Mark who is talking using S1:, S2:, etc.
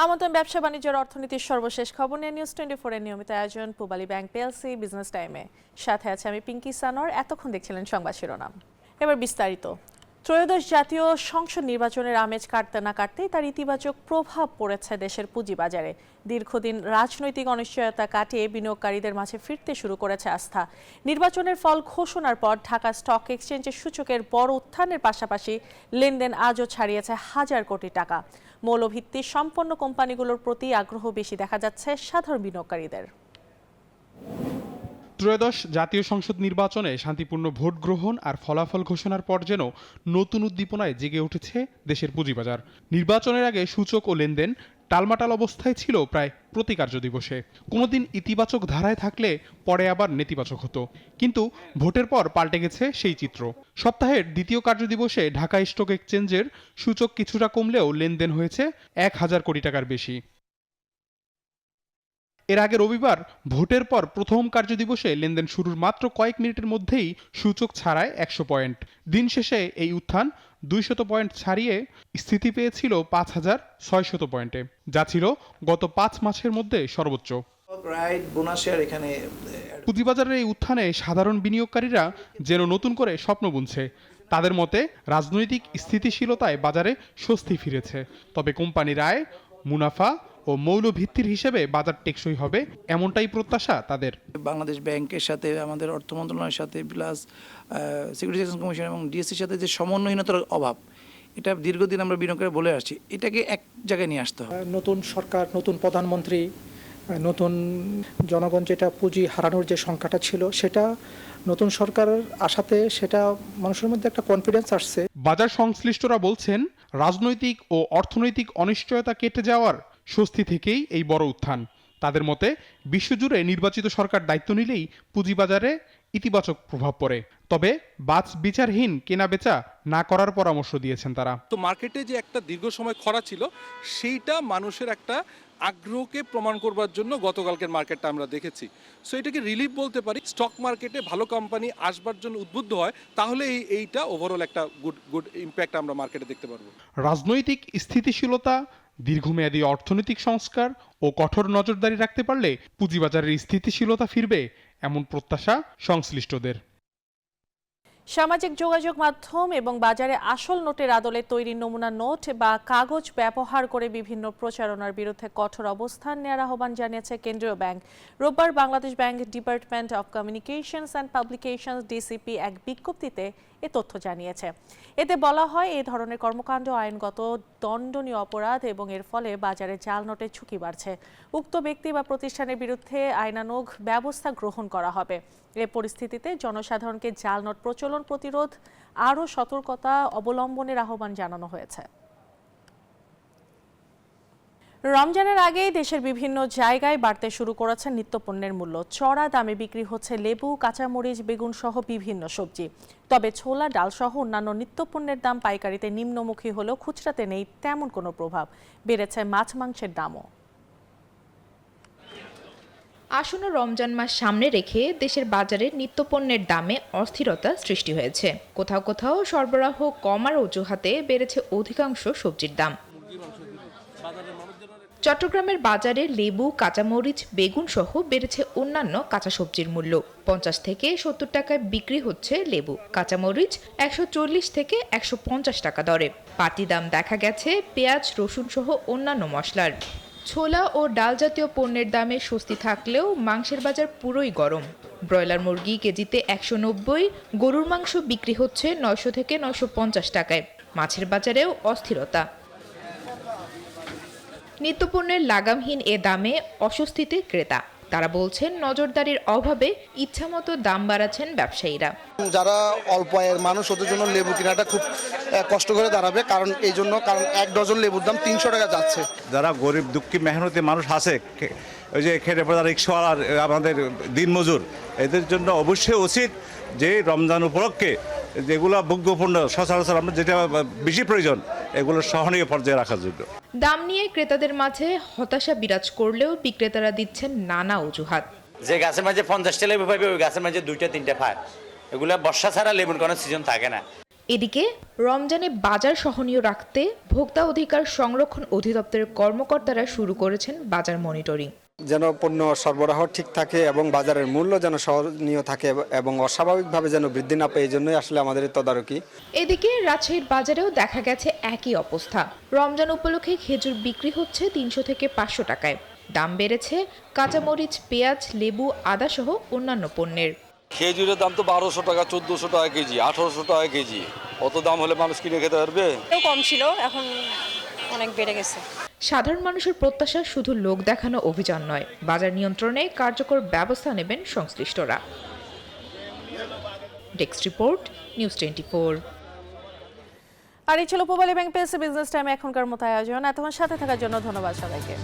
S1: আমন্ত্রণ ব্যবসা বাণিজ্যের অর্থনীতির সর্বশেষ খবর নিয়ে নিউজ 24 এর নিয়মিত আয়োজন পূবালী ব্যাংক পিএলসি বিজনেস টাইমে। সাথে আছে আমি পিঙ্কি সানোয়ার। এতক্ষণ দেখছিলেন সংবাদ শিরোনাম, এবার বিস্তারিত। ত্রয়োদশ জাতীয় সংসদ নির্বাচনের আমেজ কাটতে না কাটতেই তার ইতিবাচক প্রভাব পড়েছে দেশের পুঁজিবাজারে। দীর্ঘদিন রাজনৈতিক অনিশ্চয়তা কাটিয়ে বিনিয়োগকারীদের মাঝে ফিরতে শুরু করেছে আস্থা। নির্বাচনের ফল ঘোষণার পর ঢাকা স্টক এক্সচেঞ্জের সূচকের বড় উত্থানের পাশাপাশি লেনদেন আজও ছাড়িয়েছে হাজার কোটি টাকা। মৌলভিত্তিক সম্পন্ন কোম্পানিগুলোর প্রতি আগ্রহ বেশি দেখা যাচ্ছে সাধারণ বিনিয়োগকারীদের।
S2: ত্রয়োদশ জাতীয় সংসদ নির্বাচনে শান্তিপূর্ণ ভোট গ্রহণ আর ফলাফল ঘোষণার পর যেন নতুন উদ্দীপনায় জেগে উঠেছে দেশের পুঁজিবাজার। নির্বাচনের আগে সূচক ও লেনদেন টালমাটাল অবস্থায় ছিল প্রায় প্রতি কার্যদিবসে। কোনোদিন ইতিবাচক ধারায় থাকলে পরে আবার নেতিবাচক হতো, কিন্তু ভোটের পর পাল্টে গেছে সেই চিত্র। সপ্তাহের দ্বিতীয় কার্যদিবসে ঢাকা স্টক এক্সচেঞ্জের সূচক কিছুটা কমলেও লেনদেন হয়েছে 1,000 কোটি টাকার বেশি। এর আগে রবিবার ভোটের পর প্রথম কার্যদিবসে লেনদেন শুরুর মাত্র কয়েক মিনিটের মধ্যেই সূচক ছাড়ায় 100 পয়েন্ট। দিন শেষে এই উত্থান 200 পয়েন্ট ছাড়িয়ে স্থিতি পেয়েছিল 5,600 পয়েন্টে, যা ছিল গত 5 মাসের মধ্যে সর্বোচ্চ। পুঁজিবাজারের এই উত্থানে সাধারণ বিনিয়োগকারীরা যেন নতুন করে স্বপ্ন বুনছে। তাদের মতে রাজনৈতিক স্থিতিশীলতায় বাজারে স্বস্তি ফিরেছে, তবে কোম্পানির আয়, মুনাফা ও মৌলভিত্তির হিসেবে বাজার টেকসই হবে এমনটাই প্রত্যাশা তাদের।
S3: বাংলাদেশ ব্যাংকের সাথে আমাদের অর্থ মন্ত্রণালয়ের সাথে প্লাস সিকিউরিটি কমিশন এবং ডিএসসির সাথে যে সমন্বয়হীনতার অভাব, এটা দীর্ঘদিন আমরা বিনিয়োগকারী বলে আসছি, এটাকে এক জায়গায় নিয়ে আসতে হবে।
S4: নতুন সরকার, নতুন প্রধানমন্ত্রী, নতুন জনগণ যেটা পুঁজি হারানোর যে সংখ্যাটা ছিল, সেটা নতুন সরকারের আশাতে সেটা মানুষের মধ্যে একটা কনফিডেন্স আসছে।
S2: বাজার সংশ্লিষ্টরা বলছেন রাজনৈতিক ও অর্থনৈতিক অনিশ্চয়তা কেটে যাওয়ার স্বস্তি থেকেই এই বড় উত্থান। তাদের মতে বিশ্বজুড়ে নির্বাচিত সরকার দায়িত্ব নিলেই পুঁজিবাজারে ইতিবাচক প্রভাব পড়ে, তবে বাছ বিচারহীন কেনাবেচা না করার পরামর্শ দিয়েছেন তারা।
S5: তো মার্কেটে যে একটা দীর্ঘ সময় খরা ছিল, সেইটা মানুষের একটা আগ্রহকে প্রমাণ করবার জন্য গতকালকের মার্কেটটা আমরা দেখেছি। সো এটাকে রিলিফ বলতে পারি। স্টক মার্কেটে ভালো কোম্পানি আসবার জন্য উদ্বুদ্ধ হয়, তাহলে এইটা ওভারঅল একটা গুড ইম্প্যাক্ট আমরা মার্কেটে দেখতে পারবো।
S2: রাজনৈতিক স্থিতিশীলতা, দীর্ঘমেয়াদী অর্থনৈতিক সংস্কার ও কঠোর নজরদারি রাখতে পারলে পুঁজিবাজারের স্থিতিশীলতা ফিরবে এমন প্রত্যাশা সংশ্লিষ্টদের।
S1: সামাজিক যোগাযোগ মাধ্যম এবং বাজারে আসল নোটের আদলে তৈরি নমুনা নোট বা কাগজ ব্যবহার করে বিভিন্ন প্রচারণার বিরুদ্ধে কঠোর অবস্থান নেওয়ার আহ্বান জানিয়েছে কেন্দ্রীয় ব্যাংক। রোববার Bangladesh bank department of communications and publications DCP এক বিজ্ঞপ্তিতে এ তথ্য জানিয়েছে। এতে বলা হয়, এই ধরনের কর্মকাণ্ড আইনগত দণ্ডনীয় অপরাধ এবং এর ফলে বাজারে জাল নোটের ঝুঁকি বাড়ছে। উক্ত ব্যক্তি বা প্রতিষ্ঠানের বিরুদ্ধে আইনানুগ ব্যবস্থা গ্রহণ করা হবে। এ পরিস্থিতিতে জনসাধারণকে জাল নোট প্রচলন প্রতিরোধ আরও সতর্কতা অবলম্বনের আহ্বান জানানো হয়েছে। রমজানের আগেই দেশের বিভিন্ন জায়গায় বাড়তে শুরু করেছে নিত্যপণ্যের মূল্য। চড়া দামে বিক্রি হচ্ছে লেবু, কাঁচামরিচ, বেগুন সহ বিভিন্ন সবজি। তবে ছোলা, ডাল সহ অন্যান্য নিত্যপণ্যের দাম পাইকারিতে নিম্নমুখী হলেও খুচরাতে নেই তেমন কোনো প্রভাব। বেড়েছে মাছ মাংসের দামও।
S6: আসন্ন রমজান মাস সামনে রেখে দেশের বাজারে নিত্যপণ্যের দামে অস্থিরতা সৃষ্টি হয়েছে। কোথাও কোথাও সরবরাহ কমার অজুহাতে বেড়েছে অধিকাংশ সবজির দাম। চট্টগ্রামের বাজারে লেবু, কাঁচামরিচ, বেগুন সহ বেড়েছে অন্যান্য কাঁচা সবজির মূল্য। 50 থেকে 70 টাকায় বিক্রি হচ্ছে লেবু, কাঁচামরিচ 140 থেকে 150 টাকা দরে। পাতি দাম দেখা গেছে পেঁয়াজ, রসুন সহ অন্যান্য মশলার। ছোলা ও ডাল জাতীয় পণ্যের দামে স্বস্তি থাকলেও মাংসের বাজার পুরোই গরম। ব্রয়লার মুরগি কেজিতে 190, গরুর মাংস বিক্রি হচ্ছে 900 থেকে 950 টাকায়। মাছের বাজারেও অস্থিরতা। নিত্যপণ্যের লাগামহীন এ দামে অস্বস্তিতে ক্রেতা। তারা বলছেন, নজরদারির অভাবে ইচ্ছামতো দাম বাড়াচ্ছেন ব্যবসায়ীরা।
S7: যারা অল্প আয়ের মানুষ, ওদের জন্য লেবু কেনাটা খুব কষ্ট করে দাঁড়াবে, কারণ 1 ডজন লেবুর দাম 300 টাকা যাচ্ছে।
S8: যারা গরিব দুঃখী মেহনতি মানুষ আছে, ওই যে খেটে পড়া রিক্সাওয়ালা, আমাদের দিনমজুর, এদের জন্য অবশ্যই উচিত যে রমজান উপলক্ষে যেগুলো ভোগ্যপণ্য সচরাচর আমরা যেটা বেশি প্রয়োজন, এগুলো সহনীয় পর্যায়ে রাখার জন্য।
S6: দাম নিয়ে ক্রেতাদের মাঝে হতাশা বিরাজ করলেও বিক্রেতারা দিচ্ছেন নানা অজুহাত।
S9: যে গাছের মাঝে 50টা লেবু পাইবে, ওই গাছের মাঝে 2টা 3টা পায়। এগুলা বর্ষা ছাড়া লেবুর কোনো সিজন থাকে না।
S6: এদিকে রমজানে বাজার সহনীয় রাখতে ভোক্তা অধিকার সংরক্ষণ অধিদপ্তরের কর্মকর্তারা শুরু করেছেন বাজার মনিটরিং।
S9: যেন পণ্য সরবরাহ ঠিক থাকে এবং বাজারের মূল্য যেন সহনীয় থাকে এবং অস্বাভাবিকভাবে যেন বৃদ্ধি না পায়, এই জন্যই আসলে আমাদের তদারকি।
S6: এদিকে রাজশাহীর বাজারেও দেখা গেছে একই অবস্থা। রমজান উপলক্ষে খেজুর বিক্রি হচ্ছে 300 থেকে 500 টাকায়। দাম বেড়েছে কাঁচামরিচ, পেঁয়াজ, লেবু, আদা সহ অন্যান্য পণ্যের।
S10: খেজুরের দাম তো 1200 টাকা, 1400 টাকা কেজি, 1800 টাকা কেজি। অত দাম হলে মানুষ কিনে খেতে পারবে?
S11: কম ছিল, এখন অনেক বেড়ে গেছে।
S6: সাধারণ মানুষের প্রত্যাশা শুধু লোক দেখানো অভিযান নয়, বাজার নিয়ন্ত্রণে কার্যকর ব্যবস্থা নেবেন সংশ্লিষ্টরা। Desk report, news 24।
S1: আর এই ছিল Pubali bank pace business time এখনকার মতো আয়োজন। এতক্ষণ সাথে থাকার জন্য ধন্যবাদ সবাইকে।